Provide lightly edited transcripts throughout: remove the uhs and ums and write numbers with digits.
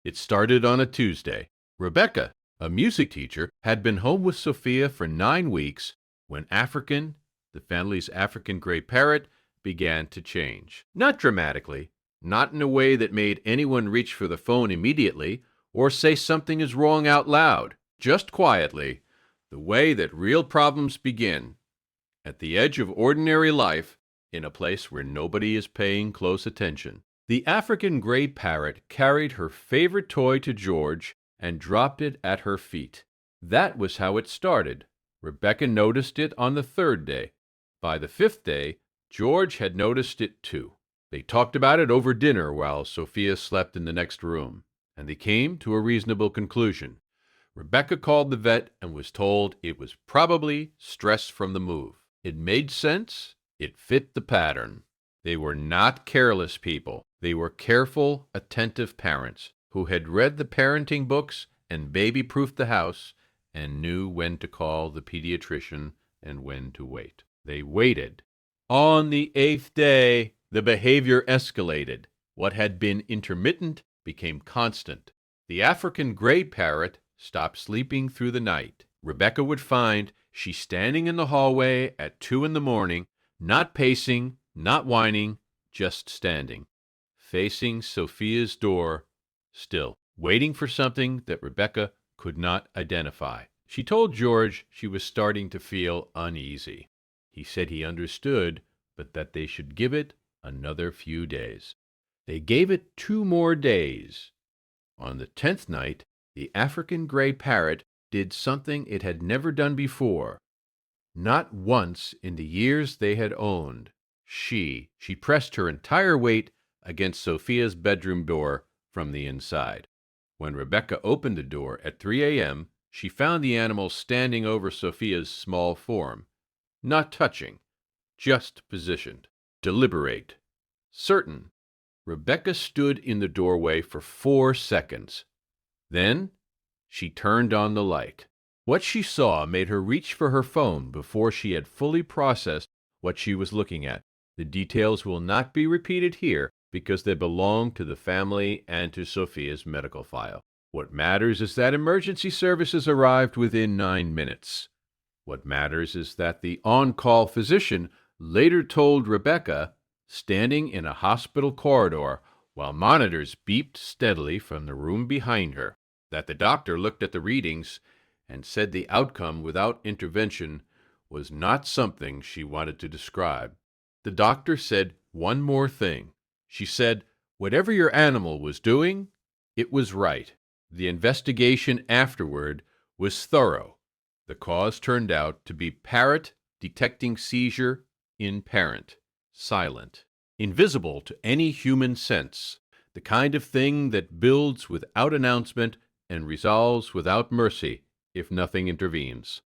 It started on a Tuesday. Rebecca, a music teacher, had been home with Sophia for 9 weeks when African, the family's African Grey Parrot, began to change. Not dramatically, not in a way that made anyone reach for the phone immediately or say something is wrong out loud, just quietly, the way that real problems begin, at the edge of ordinary life, in a place where nobody is paying close attention. The African Grey Parrot carried her favorite toy to George and dropped it at her feet. That was how it started. Rebecca noticed it on the 3rd day. By the 5th day, George had noticed it too. They talked about it over dinner while Sophia slept in the next room, and they came to a reasonable conclusion. Rebecca called the vet and was told it was probably stress from the move. It made sense. It fit the pattern. They were not careless people. They were careful, attentive parents who had read the parenting books and baby-proofed the house and knew when to call the pediatrician and when to wait. They waited. On the 8th day, the behavior escalated. What had been intermittent became constant. The African Grey Parrot stopped sleeping through the night. Rebecca would find she standing in the hallway at 2 in the morning, not pacing, not whining, just standing, facing Sophia's door, still, waiting for something that Rebecca could not identify. She told George she was starting to feel uneasy. He said he understood, but that they should give it another few days. They gave it 2 more days. On the 10th night, the African Grey Parrot did something it had never done before. Not once in the years they had owned. She pressed her entire weight against Sophia's bedroom door from the inside. When Rebecca opened the door at 3 a.m., she found the animal standing over Sophia's small form, not touching, just positioned, deliberate, certain. Rebecca stood in the doorway for 4 seconds. Then she turned on the light. What she saw made her reach for her phone before she had fully processed what she was looking at. The details will not be repeated here because they belong to the family and to Sophia's medical file. What matters is that emergency services arrived within 9 minutes. What matters is that the on-call physician later told Rebecca, standing in a hospital corridor while monitors beeped steadily from the room behind her, that the doctor looked at the readings and said the outcome without intervention was not something she wanted to describe. The doctor said one more thing. She said, whatever your animal was doing, it was right. The investigation afterward was thorough. The cause turned out to be parrot detecting seizure in parent, silent, invisible to any human sense, the kind of thing that builds without announcement and resolves without mercy if nothing intervenes.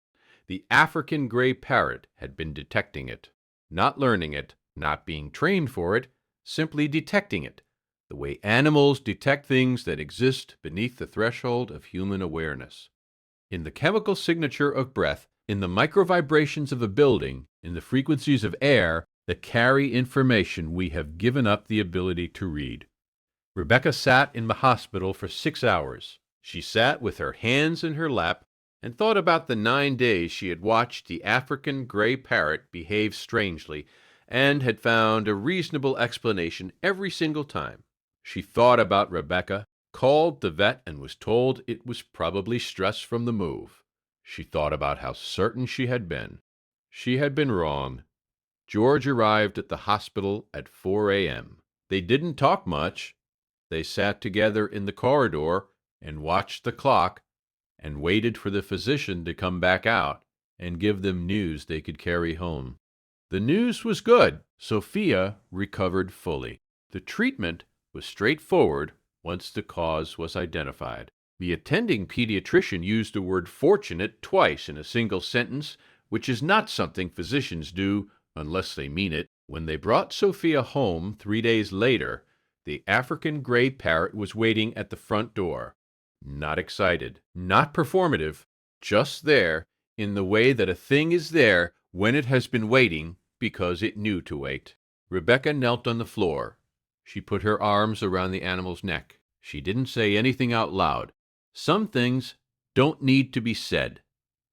The African Grey Parrot had been detecting it, not learning it, not being trained for it, simply detecting it, the way animals detect things that exist beneath the threshold of human awareness. In the chemical signature of breath, in the microvibrations of a building, in the frequencies of air that carry information we have given up the ability to read. Rebecca sat in the hospital for 6 hours. She sat with her hands in her lap and thought about the 9 days she had watched the African Grey Parrot behave strangely and had found a reasonable explanation every single time. She thought about Rebecca, called the vet and was told it was probably stress from the move. She thought about how certain she had been. She had been wrong. George arrived at the hospital at 4 a.m. They didn't talk much. They sat together in the corridor and watched the clock and waited for the physician to come back out and give them news they could carry home. The news was good. Sophia recovered fully. The treatment was straightforward once the cause was identified. The attending pediatrician used the word fortunate twice in a single sentence, which is not something physicians do unless they mean it. When they brought Sophia home 3 days later, the African Grey Parrot was waiting at the front door. Not excited, not performative, just there in the way that a thing is there when it has been waiting because it knew to wait. Rebecca knelt on the floor. She put her arms around the animal's neck. She didn't say anything out loud. Some things don't need to be said.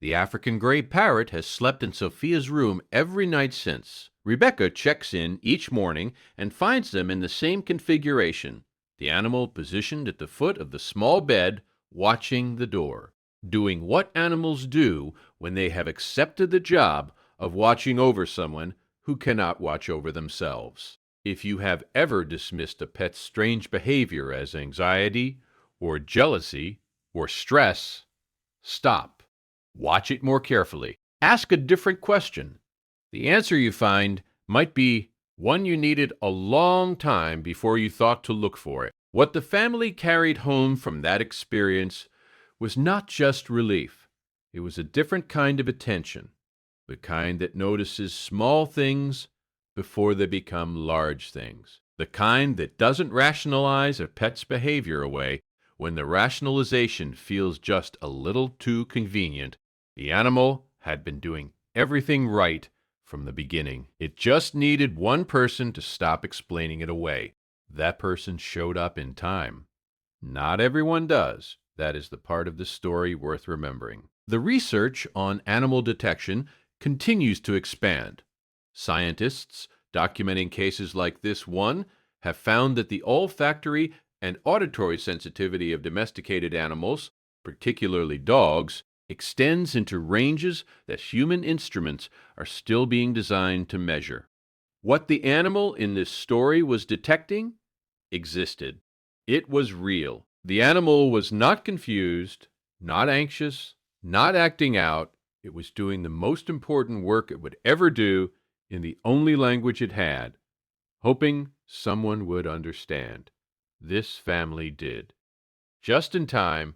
The African Grey Parrot has slept in Sophia's room every night since. Rebecca checks in each morning and finds them in the same configuration, the animal positioned at the foot of the small bed, watching the door, doing what animals do when they have accepted the job of watching over someone who cannot watch over themselves. If you have ever dismissed a pet's strange behavior as anxiety or jealousy or stress, stop. Watch it more carefully. Ask a different question. The answer you find might be one you needed a long time before you thought to look for it. What the family carried home from that experience was not just relief. It was a different kind of attention, the kind that notices small things before they become large things, the kind that doesn't rationalize a pet's behavior away when the rationalization feels just a little too convenient. The animal had been doing everything right from the beginning. It just needed one person to stop explaining it away. That person showed up in time. Not everyone does. That is the part of the story worth remembering. The research on animal detection continues to expand. Scientists documenting cases like this one have found that the olfactory and auditory sensitivity of domesticated animals, particularly dogs, extends into ranges that human instruments are still being designed to measure. What the animal in this story was detecting existed. It was real. The animal was not confused, not anxious, not acting out. It was doing the most important work it would ever do in the only language it had, hoping someone would understand. This family did. Just in time,